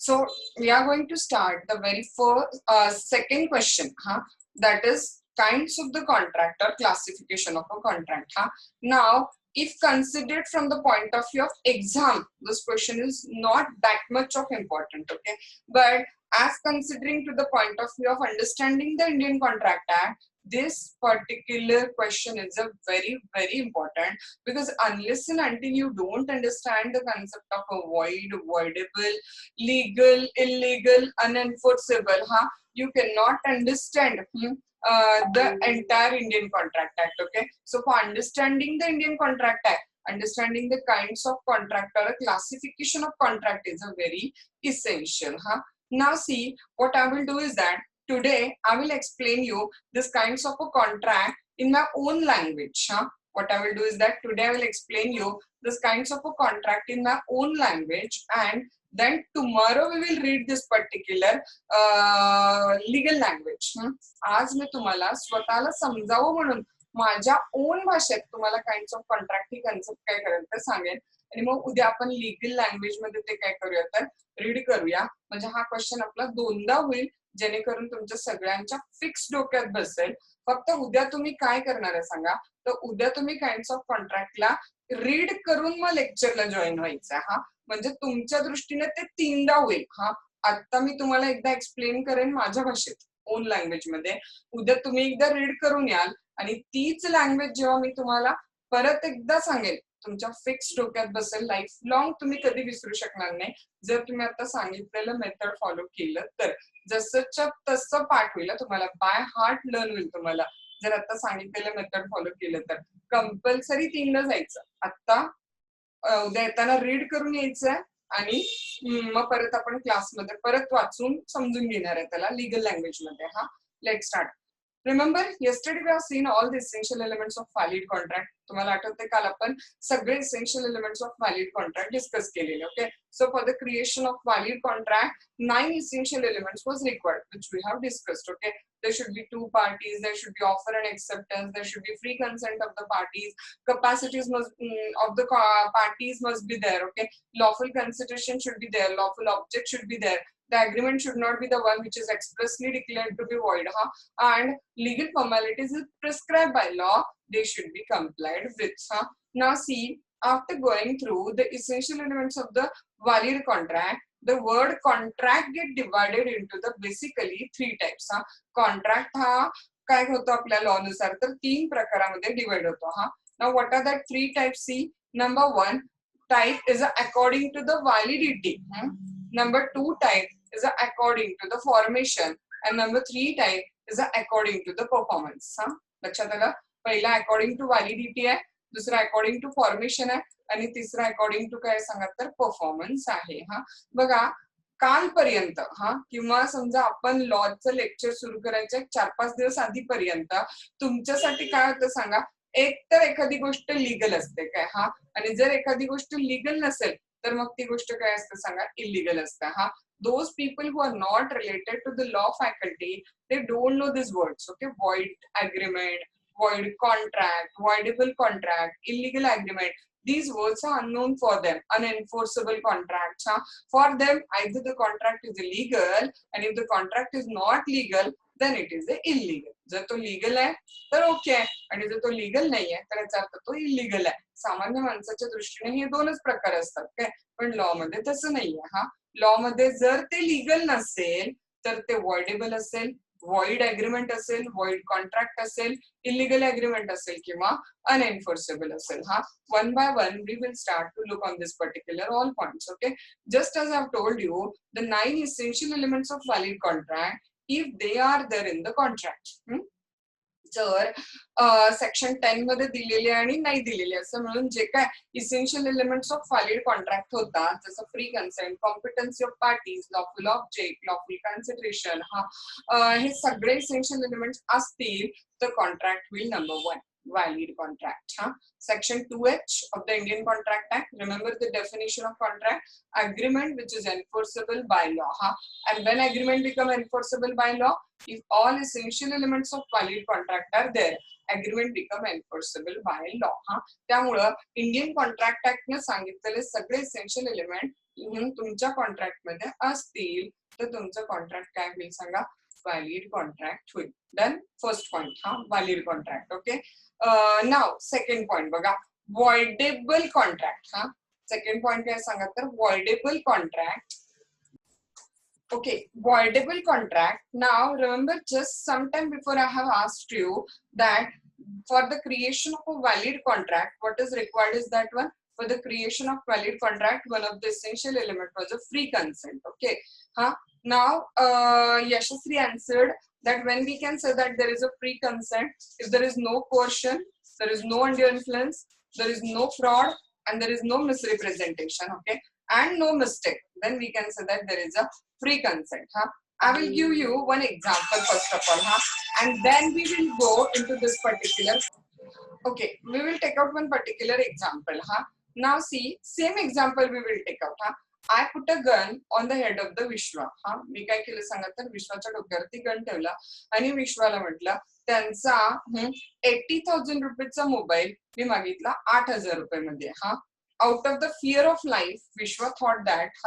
So we are going to start the very first second question, that is kinds of the contract or classification of a contract. Now, if considered from the point of view of exam, this question is not that much of important, okay? But as considering to the point of view of understanding the Indian Contract Act, this particular question is a very important, because unless and until you don't understand the concept of a void, voidable, legal, illegal, unenforceable, you cannot understand the entire Indian Contract Act. Okay, so for understanding the Indian Contract Act, understanding the kinds of contract or a classification of contract is a very essential. Now see, what I will do is that today I will explain you this kinds of a contract in my own language. What I will do is that today I will explain you this kinds of a contract in my own language, and then tomorrow we will read this particular legal language. आज मी तुम्हाला स्वतःला समजावं म्हणून माझ्या on भाषेत तुम्हाला kinds of contract he concept काय करायचं ते सांगेन, आणि मग उद्या आपण लीगल लँग्वेज मध्ये ते काय करूया तर रीड करूया. म्हणजे हा क्वेश्चन आपला दोनदा होईल, जेणेकरून तुमच्या सगळ्यांच्या फिक्स डोक्यात बसेल. फक्त उद्या तुम्ही काय करणार आहे सांगा, तर उद्या तुम्ही काइंड्स ऑफ कॉन्ट्रॅक्टला रीड करून मग लेक्चरला जॉईन व्हायचं. म्हणजे तुमच्या दृष्टीने ते तीनदा होईल. आता मी तुम्हाला एकदा एक्सप्लेन करेन माझ्या भाषेत ओन लँग्वेज मध्ये, उद्या तुम्ही एकदा रीड करून याल, आणि तीच लँग्वेज जेव्हा मी तुम्हाला परत एकदा सांगेल तुमच्या फिक्स डोक्यात बसेल. लाईफ लॉंग तुम्ही कधी विसरू शकणार नाही जर तुम्ही आता सांगितलेलं मेथड फॉलो केलं तर. जसंच्या तसं पाठ होईल तुम्हाला, बाय हार्ट लर्न होईल तुम्हाला जर आता सांगितलेलं मेथड फॉलो केलं तर. कंपल्सरी तीनदा जायचं. आता उद्या येताना रीड करून यायचं, आणि मग परत आपण क्लासमध्ये परत वाचून समजून घेणार आहे त्याला लीगल लँग्वेज मध्ये. Let start. Remember, yesterday we have seen all the essential elements of valid contract. तुम्हाला आठवते काल आपण सगळे essential elements of valid contract discuss केलेले. Okay, so for the creation of valid contract, 9 essential elements was required, which we have discussed. Okay, there should be two parties, there should be offer and acceptance, there should be free consent of the parties, capacities of the parties must be there. Okay, lawful constitution should be there, lawful object should be there. The agreement should not be the one which is expressly declared to be void, and legal formalities is prescribed by law, they should be complied with. Now see, after going through the essential elements of the valid contract, the word contract get divided into the basically three types. Contract काय होतो आपल्या law नुसार तर तीन प्रकारामध्ये divide होतो. Now what are that three types? See, number one type is according to the validity. Number two type is according to the formation, and number three type is according to the performance. लक्षात आलं? पहिला according to validity आहे, दुसरा according to formation आहे, आणि तिसरा according to काय सांगा तर performance आहे. बघा, कालपर्यंत किंवा समजा आपण लॉचं लेक्चर सुरू करायच्या 4-5 दिवस आधीपर्यंत तुमच्यासाठी काय होतं सांगा, एक तर एखादी गोष्ट लीगल असते काय, आणि जर एखादी गोष्ट लीगल नसेल तर मग ती गोष्ट काय असते सांगा, इलिगल असते. Those people who are not related to the law faculty, they don't know these words. Okay, void agreement, void contract, voidable contract, illegal agreement. These words are unknown for them. Unenforceable contracts. For them, either the contract is illegal, and if the contract is not legal, then it is illegal. जर तो legal आहे तर okay आहे, आणि जर तो legal नाही आहे तर याचा अर्थ तो इलिगल आहे. सामान्य माणसाच्या दृष्टीने हे दोनच प्रकार असतात काय, पण लॉ मध्ये तसं नाहीये. लॉ मध्ये जर ते लीगल नसेल तर ते वॉइडेबल असेल, वॉइड अग्रीमेंट असेल, वॉइड कॉन्ट्रॅक्ट असेल, इलिगल अग्रीमेंट असेल किंवा अनएन्फोर्सेबल असेल. One by one we will start to look on this particular all points. Okay, just as I have told you, the 9 essential elements of valid contract, if they are there in the contract. जर section 10 मध्ये दिलेले आणि नाही दिलेले असं मिळून जे काय essential elements of valid contract होतात, जसं free consent, competency of parties, lawful object, lawful consideration, हे सगळे इसेन्शियल एलिमेंट्स असतील तर contract will number 1 valid contract. Section 2H of the Indian Contract Act. Remember the definition of contract: agreement which is enforceable by law. And when agreement become enforceable by law, if all essential elements of valid contract are there, agreement become enforceable by law. त्यामुळे Indian contract act ने सांगितलेले सगळे essential element तुमच्या contract मध्ये असतील तर तुमचं contract काय होईल सांगा, व्हॅलिड कॉन्ट्रॅक्ट होईल. डन. फर्स्ट पॉइंट हा व्हॅलिड कॉन्ट्रॅक्ट. ओके. नाव सेकंड पॉइंट बघा, voidable contract. हा सेकंड पॉइंट काय सांगा तर voidable contract. Okay, voidable contract. Now remember, just sometime before I have asked you that for the creation of a valid contract, what is required is that one, for the creation of valid contract, one of the essential element was a free consent. Okay. Now Yashasri answered that when we can say that there is a free consent, if there is no coercion, there is no undue influence, there is no fraud, and there is no misrepresentation, okay, and no mistake, then we can say that there is a free consent. I will give you one example first of all, and then we will go into this particular. Okay, we will take out one particular example. Now see, same example we will take out. I put a gun on the head of the Vishwa. मी काय केलं सांगा तर विश्वाच्या डोक्यावरती gun ठेवला आणि विश्वाला म्हटलं त्यांचा 80,000 रुपयाचा मोबाईल मी मागितला 8,000 रुपयामध्ये. Out of the fear of life विश्वा थॉट दॅट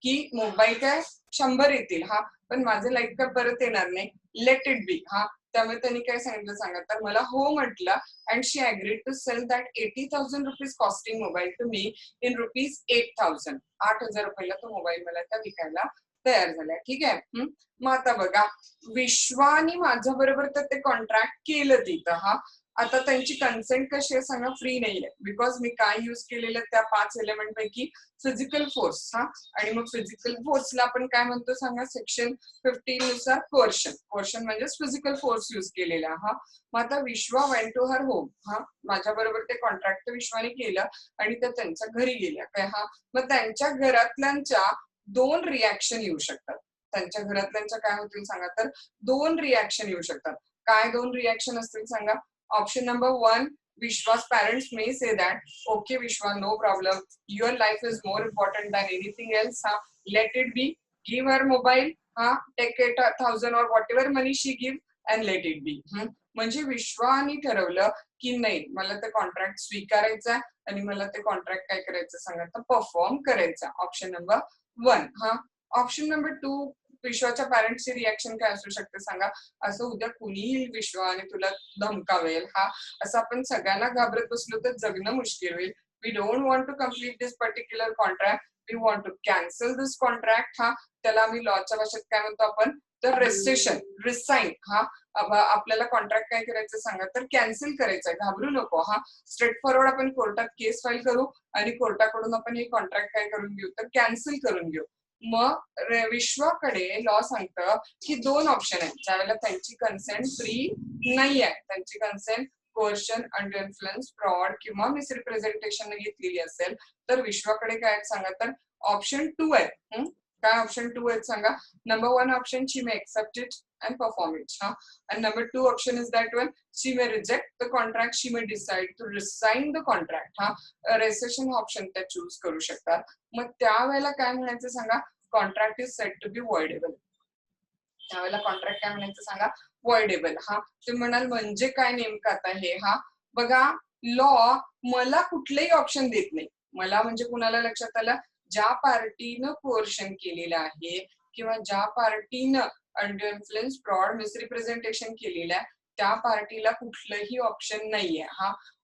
की मोबाईल काय 100 येतील, पण माझं लाईफ काय परत येणार नाही, लेट इट बी. त्यामुळे त्यांनी काय सांगितलं सांगा तर मला हो म्हटलं, and she agreed to sell that 80,000 rupees costing mobile to me in rupees 8,000. 8,000 रुपयाला तो मोबाईल मला त्या विकायला तयार झालाय. ठीक आहे. मग आता बघा, विश्वानी माझ्या बरोबर तर ते कॉन्ट्रॅक्ट केलं तिथं. आता त्यांची कन्सेंट कशी आहे सांगा, फ्री नाहीये. बिकॉज मी काय युज केलेलं त्या 5 एलिमेंट पैकी फिजिकल फोर्स. आणि मग फिजिकल फोर्सला आपण काय म्हणतो सांगा, सेक्शन 15 नुसार कोर्शन. कोर्शन म्हणजे फिजिकल फोर्स युज केलेला. मग आता विश्वा वेंट टू हर होम. माझ्या बरोबर ते कॉन्ट्रॅक्ट विश्वाने केलं आणि त्या त्यांच्या घरी गेल्या काय. मग त्यांच्या घरातल्यांच्या 2 रिॲक्शन येऊ शकतात. त्यांच्या घरातल्यांच्या काय होतील सांगा तर 2 रिॲक्शन येऊ शकतात. काय 2 रिॲक्शन असतील सांगा. Option number 1, Vishwa's parents may say that, okay Vishwa, no problem, your life is more important than anything else, let it be, give her mobile, take 8,000 or whatever money she give and let it be. म्हणजे विश्वानी ठरवलं की नाही, मला ते contract स्वीकारायचा आणि मला ते contract काय करायचं सांगा तर परफॉर्म करायचा. Option number 1. ऑप्शन नंबर 2, विश्वाच्या पॅरेंट्सची रिॲक्शन काय असू शकते सांगा. असं उद्या कुणीही विश्व आणि तुला धमकावेल, असं आपण सगळ्यांना घाबरत बसलो तर जगणं मुश्किल होईल. We don't want to complete this particular contract, we want to cancel this contract. त्याला आम्ही लॉच्या भाषेत काय म्हणतो आपण तर रेसेशन, रिसाइन. आपल्याला कॉन्ट्रॅक्ट काय करायचं सांगा तर कॅन्सल करायचं. घाबरू नको. स्ट्रेट फॉरवर्ड आपण कोर्टात केस फाईल करू आणि कोर्टाकडून आपण हे कॉन्ट्रॅक्ट काय करून घेऊ तर कॅन्सल करून घेऊ. मग विश्वाकडे लॉ सांगतं की 2 ऑप्शन आहेत. ज्यावेळेला त्यांची कन्सेंट फ्री नाही आहे, त्यांची consent coercion, under influence, fraud किंवा मिसरिप्रेझेंटेशन घेतलेली असेल तर विश्वाकडे काय सांगा तर ऑप्शन 2 आहे. काय ऑप्शन 2 आहेत सांगा. Number 1 option, she may accept it and perform it. And number 2 option is that one, she may reject the contract, she may decide to resign the contract. Rescission option त्या choose करू शकतात. मग त्यावेळेला काय म्हणायचं सांगा, contract is said to be voidable. त्यावेळेला contract काय म्हणायचं सांगा, voidable. तुम्ही म्हणाल म्हणजे काय नेमकं आता हे. बघा, लॉ मला कुठलेही ऑप्शन देत नाही. मला म्हणजे कुणाला लक्षात आलं, ज्या पार्टीनं कोर्शन केलेलं आहे किंवा ज्या पार्टीनं अंडर इन्फ्लुएन्स, फ्रॉड, मिसरिप्रेझेंटेशन केलेलं आहे त्या पार्टीला कुठलंही ऑप्शन नाहीये.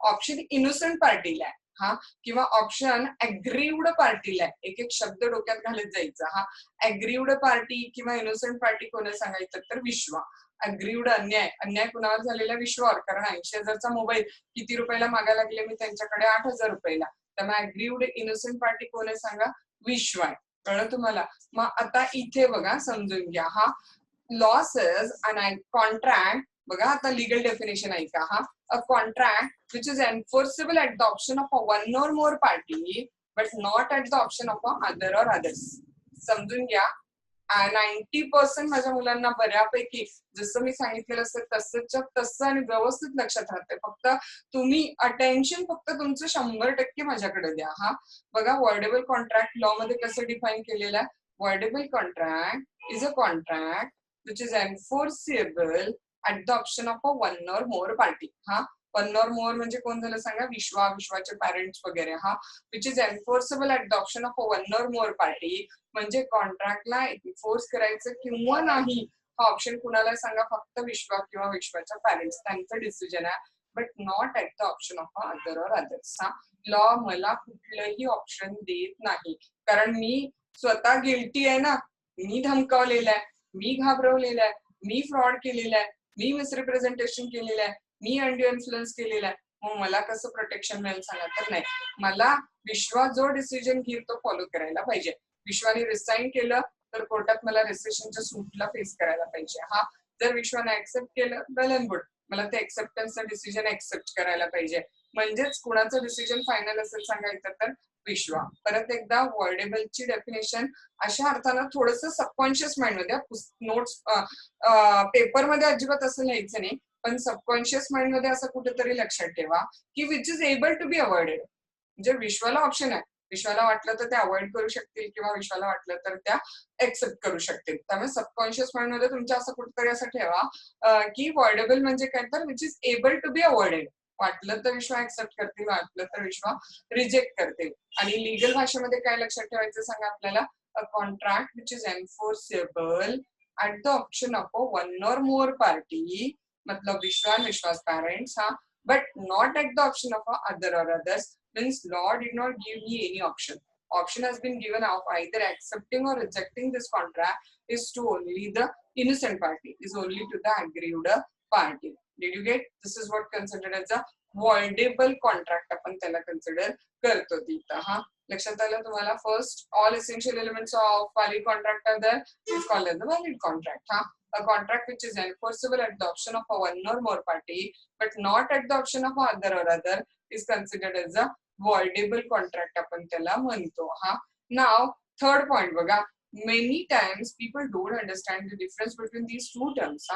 ऑप्शन इनोसंट पार्टीला आहे, किंवा ऑप्शन अग्रीव्ड पार्टीला आहे. एक एक शब्द डोक्यात घालत जायचा. अग्रीव्ड पार्टी किंवा इनोसंट पार्टी कोणी सांगायचं तर विश्वा. अग्रीव्ड अन्याय, अन्याय कुणावर झालेला विश्वावर, कारण 80,000चा मोबाईल किती रुपयाला मागायला लागले मी त्यांच्याकडे 8,000 रुपयाला. त्यामुळे अग्रीव्ड इनोसंट पार्टी कोणी सांगा विश्वा आहे. कळलं तुम्हाला. मग आता इथे बघा समजून घ्या. लॉ सेज अन कॉन्ट्रॅक्ट, बघा आता लीगल डेफिनेशन ऐका. A contract which is enforceable at the option of a 1 or more party but not at the option of a other or others. समजून घ्या. 90% माझ्या मुलांना बऱ्यापैकी जसं मी सांगितलेलं असतं तसंच तसं आणि व्यवस्थित लक्षात राहते. फक्त तुम्ही अटेन्शन फक्त तुमचं 100% माझ्याकडे द्या. बघा, वॉइडेबल कॉन्ट्रॅक्ट लॉ मध्ये कसं डिफाईन केलेलं आहे. Voidable contract is a contract which is enforceable at the option of a 1 or more party. One or more म्हणजे कोण झालं सांगा, विश्वा, विश्वाचे पॅरेंट्स वगैरे हा. Which is enforceable at the option of one or more party, म्हणजे कॉन्ट्रॅक्टला enforce करायचं किंवा नाही हा ऑप्शन कुणाला सांगा, फक्त विश्वा किंवा विश्वाच्या पॅरेंट्स, त्यांचं डिसिजन आहे, but not at the option of other और अदर्स. हा लॉ मला कुठलंही ऑप्शन देत नाही, कारण मी स्वतः गिल्टी आहे ना, मी धमकावलेलं आहे, मी घाबरवलेलं आहे, मी फ्रॉड केलेला आहे, मी मिसरिप्रेझेंटेशन केलेलं आहे, मी अंडर इन्फ्लुएन्स केलेला आहे, मग मला कसं प्रोटेक्शन मिळेल सांगा. तर नाही, मला विश्वास जो डिसिजन घेईल तो फॉलो करायला पाहिजे. विश्वाने रिसाईन केलं तर कोर्टात मला रिसेशनच्या सूटला फेस करायला पाहिजे. हा जर विश्वाने ऍक्सेप्ट केलं वेल अँड गुड, मला ते ऍक्सेप्टन्सचं डिसिजन ऍक्सेप्ट करायला पाहिजे. म्हणजेच कुणाचं डिसिजन फायनल असेल सांगायचं तर विश्वा. परत एकदा वर्डेबलची डेफिनेशन अशा अर्थानं थोडस सबकॉन्शियस माइंड मध्ये, नोट्स पेपरमध्ये अजिबात असं लिहायचं नाही, पण सबकॉन्शियस माइंड मध्ये असं कुठेतरी लक्षात ठेवा की which is able to be avoided. म्हणजे विश्वाला ऑप्शन आहे, विश्वाला वाटलं तर ते अवॉइड करू शकतील किंवा विश्वाला वाटलं तर त्या एक्सेप्ट करू शकतील. त्यामुळे सबकॉन्शियस माइंड मध्ये तुमच्या असं कुठेतरी असं ठेवा की वर्डेबल म्हणजे काय तर which is able to be avoided. वाटलं तर विश्वा ऍक्सेप्ट करतील, वाटलं तर विश्वा रिजेक्ट करतील. आणि लिगल भाषेमध्ये काय लक्षात ठेवायचं सांगा आपल्याला, a contract which is enforceable at the option of one or more party, मतलब विश्वा, विश्वास पेरेंट्स, हा, but not at the option of other or others, means law did not give me any option. Option has been given of either accepting or rejecting this contract is to only the innocent party, is only to the aggrieved party. Did you get? This is what considered as a voidable contract आपण त्याला consider करतो तिथं. हा लक्षात आलं तुम्हाला. First, all essential elements of valid contract are there, is called as the valid contract. हा, a contract which is enforceable at the option of one or more party but not at the option of other or other is considered as a voidable contract आपण त्याला म्हणतो. हा, now third point बघा, many times people don't understand the difference between these two terms.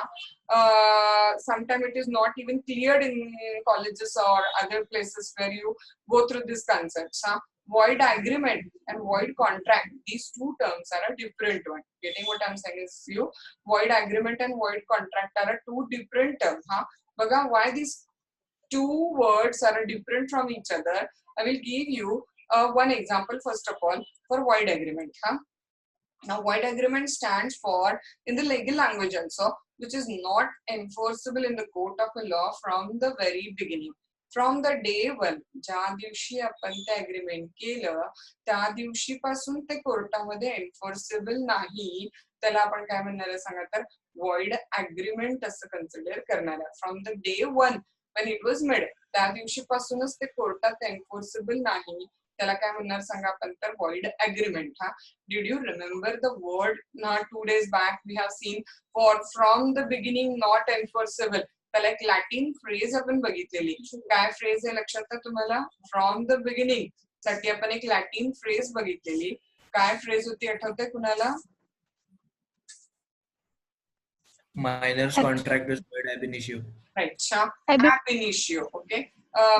Sometimes it is not even cleared in colleges or other places where you go through these concepts. Void agreement and void contract, these two terms are a different one. Getting what I'm saying is you, void agreement and void contract are a two different terms. Baga, why these two words are different from each other? I will give you one example first of all for void agreement. Now void agreement stands for, in the legal language also, which is not enforceable in the court of a law from the very beginning. From the day one, ज्या दिवशी आपण ते agreement केलं त्या दिवशीपासून ते कोर्टामध्ये एन्फोर्सेबल नाही, त्याला आपण काय म्हणणार आहे सांगा, तर वॉइड अग्रीमेंट असं कन्सिडर करणार आहे. From the day one when it was made, त्या दिवशीपासूनच ते कोर्टात एन्फोर्सेबल नाही, त्याला काय म्हणणार सांगा आपण, तर वॉइड अग्रीमेंट. हा, did you remember the word 2 days back we have seen for from the beginning not enforceable, त्याला एक लॅटिन फ्रेज आपण बघितलेली. काय फ्रेज आहे लक्षात आहे तुम्हाला? फ्रॉम द बिगिनिंग साठी आपण एक लॅटिन फ्रेज बघितलेली. काय फ्रेज होती आठवते कुणाला? Minors contract is void ab initio. Right, ab initio. Okay,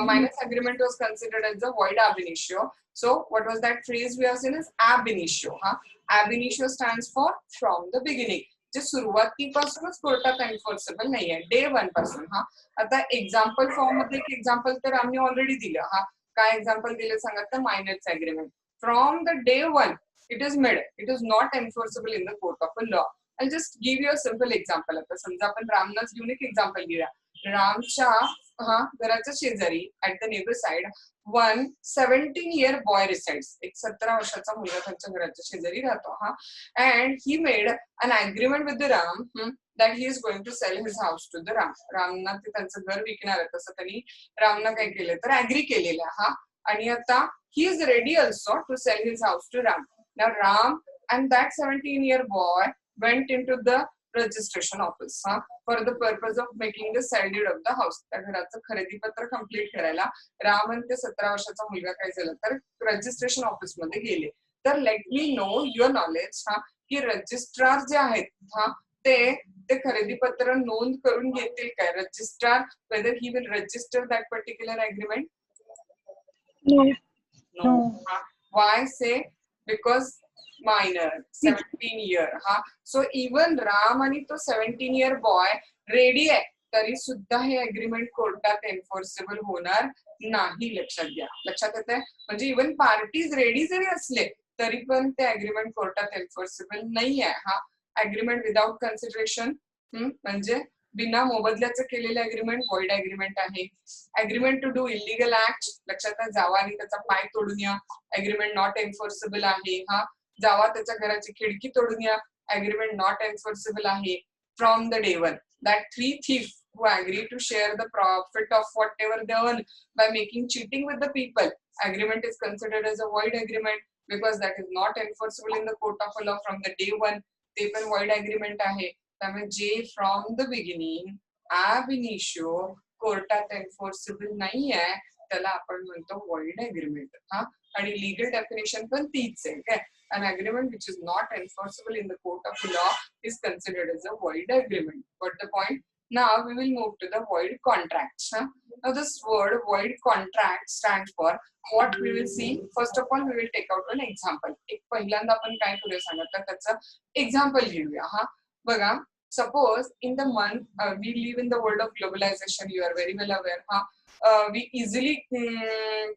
minus agreement was considered as the void ab initio. So what was that phrase we have seen is ab initio. Ab initio stands for from the beginning, जे सुरुवातीपासूनच कोर्टात एन्फोर्सेबल नाहीये, day one पासून. हा, आता example form मध्ये एक example तर आम्ही ऑलरेडी दिलं. हा, काय एक्झाम्पल दिलं सांगा, तर minors agreement. From the day one it is made, it is not enforceable in the court of a law. I just give you a simple example. आता समजा आपण रामनाच घेऊन एक एक्झाम्पल घेऊया. रामच्या घराच्या शेजारी at the neighbour side 17-year boy resides, एक 17 वर्षाचा मुलगा त्यांच्या घराच्या शेजारी राहतो. And he made an agreement with the Ram that he is going to sell his house to the Ram. रामना ते त्यांचं घर विकणार आहे, तसं त्यांनी रामना काय केलं तर ऍग्री केलेलं. आणि आता he is ready also to sell his house to Ram. Now Ram and that 17-year boy went into the registration office for the purpose of making the sale deed of the house. त्या घराचं खरेदी पत्र complete करायला राम आणि ते 17 वर्षाचा मुलगा काय झालं तर रजिस्ट्रेशन ऑफिस मध्ये गेले. तर let me know your knowledge की रजिस्ट्रार जे आहेत ते खरेदी पत्र नोंद करून घेतील काय? Registrar whether he will register that particular agreement? No. Why say? Because minor 17 year. So even Ram आणि तो 17-year बॉय रेडी आहे तरी सुद्धा हे अग्रीमेंट कोर्टात एन्फोर्सेबल होणार नाही. लक्षात घ्या. लक्षात येत आहे. म्हणजे इव्हन पार्टीज रेडी जरी असले तरी पण ते अग्रीमेंट कोर्टात एन्फोर्सेबल नाही आहे. हा अग्रीमेंट विदाउट कन्सिडरेशन म्हणजे बिना मोबदल्याचं केलेलं अग्रीमेंट व्हॉइड अग्रीमेंट आहे. Agreement to do illegal act, लक्षात जावा आणि त्याचा पाय तोडून या, अग्रीमेंट नॉट एन्फोर्सेबल आहे. हा जावा त्याच्या घराची खिडकी तोडून या, अग्रीमेंट नॉट एन्फोर्सेबल आहे. From the day one that three thieves who agree to share the profit of whatever they earn by making cheating with the people, agreement is considered as a void agreement because that is not enforceable in the court of law from the day one. ते पण void agreement आहे. त्यामुळे जे from the beginning ab initio कोर्टात एन्फोर्सेबल नाही आहे त्याला आपण म्हणतो void agreement. हा आणि लीगल डेफिनेशन पण तीच आहे. काय an agreement which is not enforceable in the court of law is considered as a void agreement. Got the point? Now we will move to the void contracts. Now this word void contract stands for what we will see. First of all, we will take out an example. एक पहिल्यांदा आपण काय करूया सांगितलं त्याचं example घेऊया. हा बघा, suppose in the month we live in the world of globalization. You are very well aware. We easily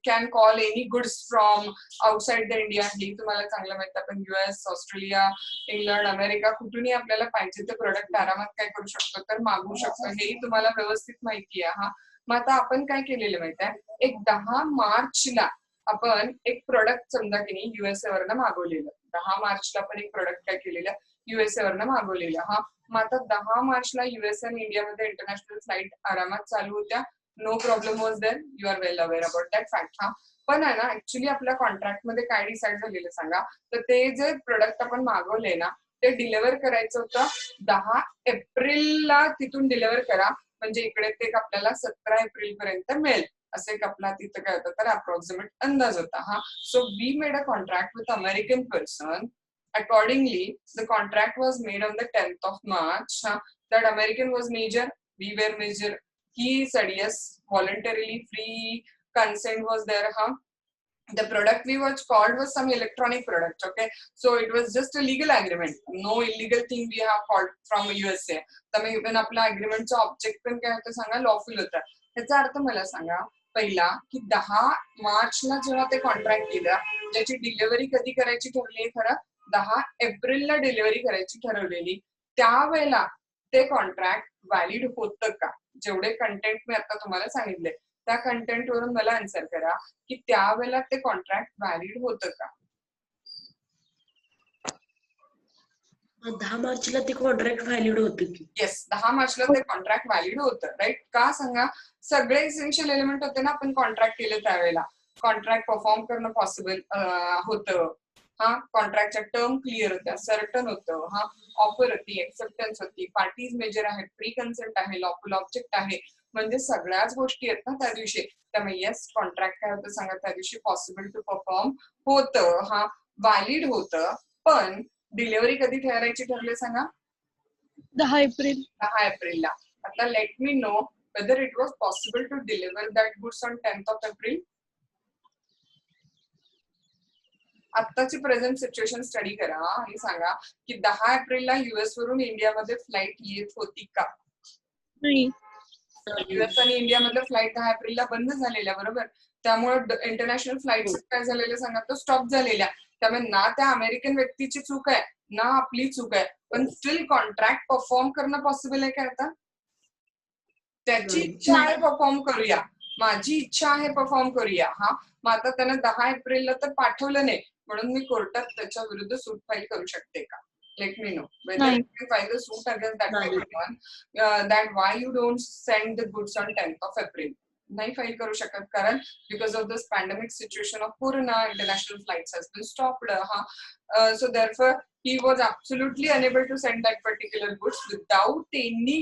can call any goods from outside the India. हे तुम्हाला चांगलं माहिती. आपण US, ऑस्ट्रेलिया, इंग्लंड, अमेरिका कुठूनही आपल्याला पाहिजे ते प्रोडक्ट आरामात काय करू शकतो तर मागवू शकतो. हेही तुम्हाला व्यवस्थित माहिती आहे. मग आता आपण काय केलेलं माहिती आहे, एक 10 मार्चला आपण एक प्रोडक्ट समजा की नाही USA वरनं मागवलेलं. 10 मार्चला आपण एक प्रोडक्ट काय केलेलं USA वरनं मागवलेलं. मग आता 10 मार्चला US आणि इंडियामध्ये इंटरनॅशनल फ्लाईट आरामात चालू होत्या. No problem was there. You are well aware about that fact. पण आहे ना ऍक्च्युली आपल्या कॉन्ट्रॅक्ट मध्ये काय डिसाईड झालेलं सांगा, तर ते जे प्रोडक्ट आपण मागवले ना ते डिलिव्हर करायचं होतं 10 एप्रिलला. तिथून डिलिव्हर करा म्हणजे इकडे ते आपल्याला 17 एप्रिल पर्यंत मिळेल असे एक आपला तिथं काय होतं तर अप्रॉक्सिमेट अंदाज होता. So we made a contract with American person. Accordingly, the contract was made on the 10th of March. That American was major, we were major. He said yes, voluntarily, free consent was there. The product we was called was some electronic product. Okay, so it was just a legal agreement. No illegal thing we have called from USA. त्यामुळे even आपला अग्रीमेंटचा object पण काय होतं सांगा, lawful होता. त्याचा अर्थ मला सांगा पहिला की 10 मार्चला जेव्हा ते कॉन्ट्रॅक्ट केलं ज्याची डिलिव्हरी कधी करायची ठरली खरं 10 एप्रिलला डिलिव्हरी करायची ठरवलेली, त्यावेळेला ते कॉन्ट्रॅक्ट व्हॅलिड होतं का? जेवढे कंटेंट मी आता तुम्हाला सांगितले त्या कंटेंट वरून मला आन्सर करा की त्यावेळेला ते कॉन्ट्रॅक्ट व्हॅलिड होतं का? 10 मार्चला ते कॉन्ट्रॅक्ट व्हॅलिड होतं की? येस, 10 मार्चला ते कॉन्ट्रॅक्ट व्हॅलिड होतं. राईट? का सांगा, सगळे इसेन्शियल एलिमेंट होते ना आपण कॉन्ट्रॅक्ट केले त्यावेळेला. कॉन्ट्रॅक्ट परफॉर्म करणं पॉसिबल होतं. कॉन्ट्रॅक्टच्या टर्म क्लिअर होत्या, सर्टन होतं. ऑफर होती, एक्सेप्टन्स होती, पार्टीज मेजर आहेत, प्री कन्सेंट आहे, लॉफुल ऑब्जेक्ट आहे. म्हणजे सगळ्याच गोष्टी आहेत ना त्या दिवशी. त्यामुळे येस, कॉन्ट्रॅक्ट काय होतं सांगा त्या दिवशी पॉसिबल टू परफॉर्म होतं. व्हॅलिड होतं. पण डिलिव्हरी कधी ठरायची ठरले सांगा? 10 एप्रिल. 10 एप्रिलला. आता late me no whether it was possible to deliver that goods on 10th of April. आत्ताची प्रेझेंट सिच्युएशन स्टडी करा आणि सांगा की 10 एप्रिलला US वरून इंडियामध्ये फ्लाईट येत होती का? नाही. US आणि इंडियामधले फ्लाईट 10 एप्रिलला बंद झालेल्या, बरोबर. त्यामुळे इंटरनॅशनल फ्लाईट काय झालेल्या सांगा तर स्टॉप झालेल्या. त्यामुळे ना त्या अमेरिकन व्यक्तीची चूक आहे ना आपली चूक आहे, पण स्टील कॉन्ट्रॅक्ट परफॉर्म करणं पॉसिबल आहे का? आता त्याची इच्छा आहे परफॉर्म करूया, माझी इच्छा आहे परफॉर्म करूया. मग आता त्यानं 10 एप्रिलला तर पाठवलं नाही म्हणून मी कोर्टात त्याच्या विरुद्ध सूट फाईल करू शकते का? Let me know whether you can file a suit against that one. That why you don't send the goods on 10th of April. नाही फाईल करू शकत कारण because of this pandemic situation of corona, international flights has been stopped. So therefore he was absolutely unable to send that particular goods without any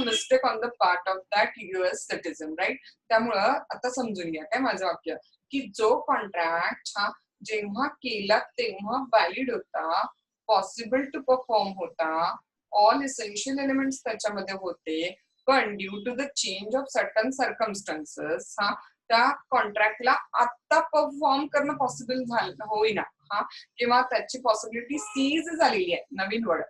mistake on the part of that US citizen, right? त्यामुळं आता समजून घ्या काय माझं वाक्य की जो contract जेव्हा केला तेव्हा व्हॅलिड होता, पॉसिबल टू परफॉर्म होता, ऑल इसेन्शियल एलिमेंट्स त्याच्यामध्ये होते, पण due to the change of certain circumstances त्या कॉन्ट्रॅक्टला आता परफॉर्म करणं पॉसिबल झालं होईना किंवा त्याची पॉसिबिलिटी सीज झालेली आहे. नवीन वर्ड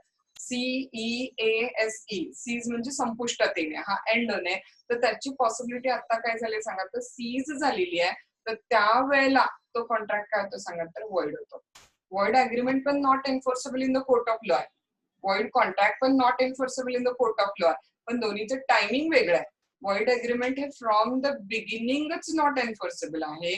CEASE, सीज म्हणजे संपुष्टात येणे, हा एंड होणे. तर त्याची पॉसिबिलिटी आता काय झाली सांगा, तर सीज झालेली आहे. तर त्यावेळेला तो कॉन्ट्रॅक्ट काय होतो सांगा, तर वॉइड होतो. वॉइड अग्रीमेंट पण not enforceable in the court of law आहे. वॉइड कॉन्ट्रॅक्ट पण not enforceable in the court of law आहे. पण दोन्हीचं टायमिंग वेगळं आहे. वॉइड अग्रीमेंट हे फ्रॉम द बिगिनिंगच नॉट एन्फोर्सेबल आहे.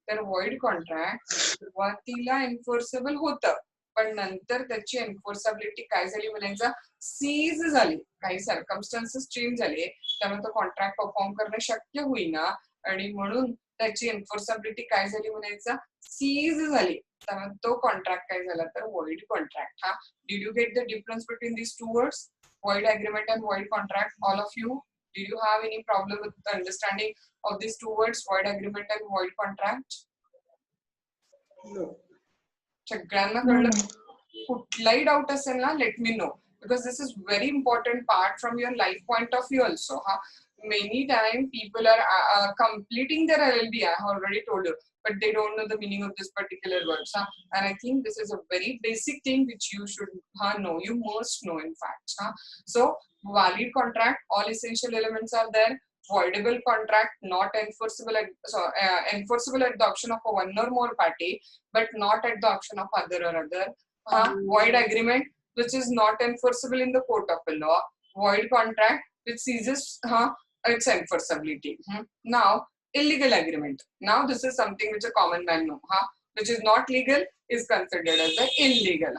तर वॉइड कॉन्ट्रॅक्ट सुरुवातीला एन्फोर्सेबल होतं, पण नंतर त्याची एन्फोर्सेबिलिटी काय झाली म्हणायचं, सीज झाली. काही सर्कमस्टन्सेस चेंज झाले, त्यामुळे तो कॉन्ट्रॅक्ट परफॉर्म करणं शक्य होईना आणि म्हणून त्याची एन्फोर्सेबिलिटी काय झाली म्हणायचं, सीज झाली. त्यामुळे तो कॉन्ट्रॅक्ट काय झाला, तर वॉइड कॉन्ट्रॅक्ट. हा, did you get the difference between these two words, void agreement and void contract? All of you, did you have any problem with the understanding of these two words, void agreement and void contract? No. सगळ्यांना कळलं? कुठलाही doubt असेल ना, late me no, because this is very important part from your life point of view also. Many time people are completing their LLB, I have already told you, but they don't know the meaning of this particular words. And I think this is a very basic thing which you should know, you must know in fact. So valid contract, all essential elements are there. Voidable contract, not enforceable enforceable at the option of one or more party, but not at the option of other or other. Void agreement, which is not enforceable in the court of law. Void contract, which ceases its enforceability. Now, illegal agreement. Now, this is something which a common man know. Which is not legal is considered as the illegal.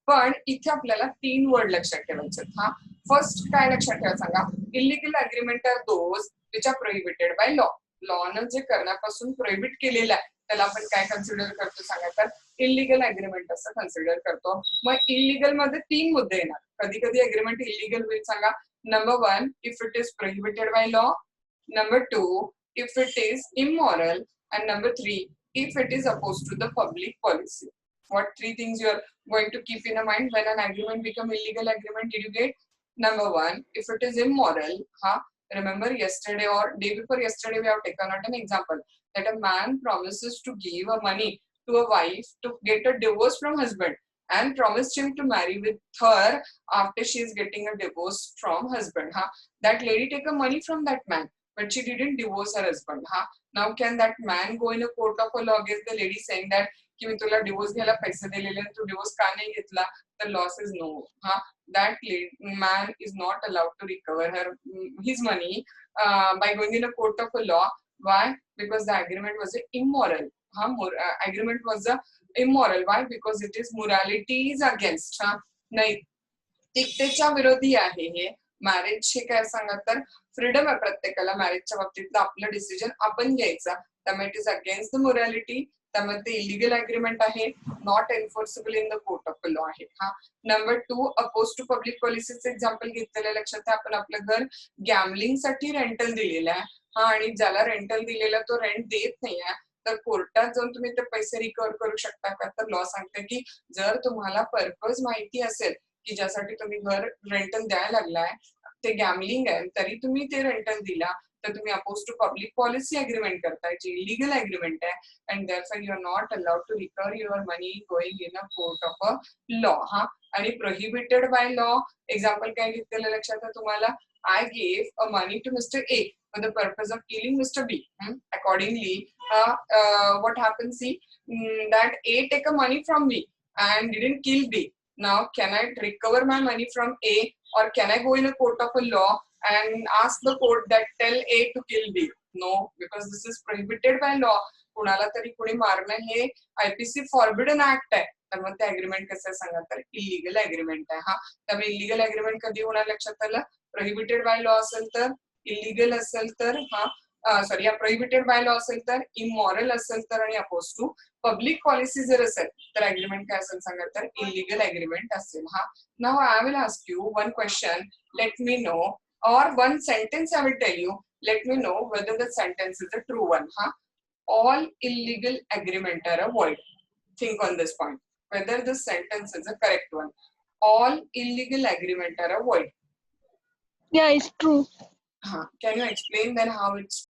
पण इथे आपल्याला 3 word लक्षात ठेवायचे. First काय लक्षात ठेवा सांगा, illegal agreement are those which are prohibited by law. लॉनं जे करण्यापासून प्रोहिबिट केलेलं आहे त्याला आपण काय कन्सिडर करतो सांगा, तर इलिगल अग्रीमेंट असं कन्सिडर करतो. मग इलिगल मध्ये 3 मुद्दे येणार. कधी कधी अग्रीमेंट इलिगल होईल सांगा. Number 1, if it is prohibited by law. Number 2, if it is immoral. And number 3, if it is opposed to the public policy. What 3 things you are going to keep in mind when an agreement become illegal agreement? Did you get? Number 1, if it is immoral. Remember yesterday or day before yesterday we have taken out an example that a man promises to give a money to a wife to get a divorce from husband and promised him to marry with her after she is getting a divorce from husband. That lady take a money from that man, but she didn't divorce her husband. Now can that man go in a court of law against the lady saying that की मी तुला divorce घ्यायला पैसे दिलेले तू divorce का नाही घेतला? The loss is no. That man is not allowed to recover his money by going in a court of law. Why? Because the agreement was immoral. Agreement was immoral. Why? Because it is morality is against. नैतिकतेच्या विरोधी आहे हे. मॅरेजचे काय सांगा, तर freedom आहे प्रत्येकाला मॅरेजच्या बाबतीतलं आपलं decision आपण घ्यायचा. त्यामुळे it is against the morality. त्यामुळे ते इलिगल अग्रीमेंट आहे, not enforceable in the court of law आहे. नंबर 2, अपोज टू पब्लिक पॉलिसीचं एक्झाम्पल घेतलेलं लक्षात आहे. आपण आपलं घर गॅमलिंग साठी रेंटल दिलेलं आहे. आणि ज्याला रेंटल दिलेला तो रेंट देत नाहीये, तर कोर्टात जाऊन तुम्ही ते पैसे रिकव्हर करू शकता का? तर लॉ सांगते की जर तुम्हाला पर्पज माहिती असेल की ज्यासाठी तुम्ही घर रेंटल द्यायला लागलाय ते गॅमलिंग आहे, तरी तुम्ही ते रेंटल दिला, तर तुम्ही oppose to public policy agreement करताय, जी इलिगल अग्रीमेंट आहे. And therefore you are not allowed to recover your money going in a court of a law. आणि प्रोहिबिटेड बाय लॉ एक्झाम्पल काय घेतलेलं लक्षात आहे तुम्हाला? I gave a money to mister A for the purpose of killing Mr. B. Accordingly, what happens? See, that A take a money from me and didn't kill B. Now, can I recover my money from A, or can I go in a court of a law and ask the court that tell A to kill B? No, because this is prohibited by law. कुणाला तरी कुणी मारणं हे IPC forbidden act आहे. त्यामुळे ते agreement कसं सांगा, तर इलिगल अग्रीमेंट आहे. त्यामुळे इलिगल अग्रीमेंट कधी होणार लक्षात आलं? प्रोहिबिटेड बाय लॉ असेल तर, इलिगल असेल तर, सॉरी प्रोहिबिटेड बाय लॉ असेल तर, इमॉरल असेल तर, आणि अपोज टू पब्लिक पॉलिसी जर असेल तर अग्रीमेंट काय असेल सांगा, तर इलिगल अग्रीमेंट असेल. Now I will ask you one question, late me no, or one sentence I will tell you, let me know whether the sentence is a true one. All illegal agreement are void. Think on this point, whether the sentence is a correct one. All illegal agreement are void. Yeah, it's true. Can you explain then how it's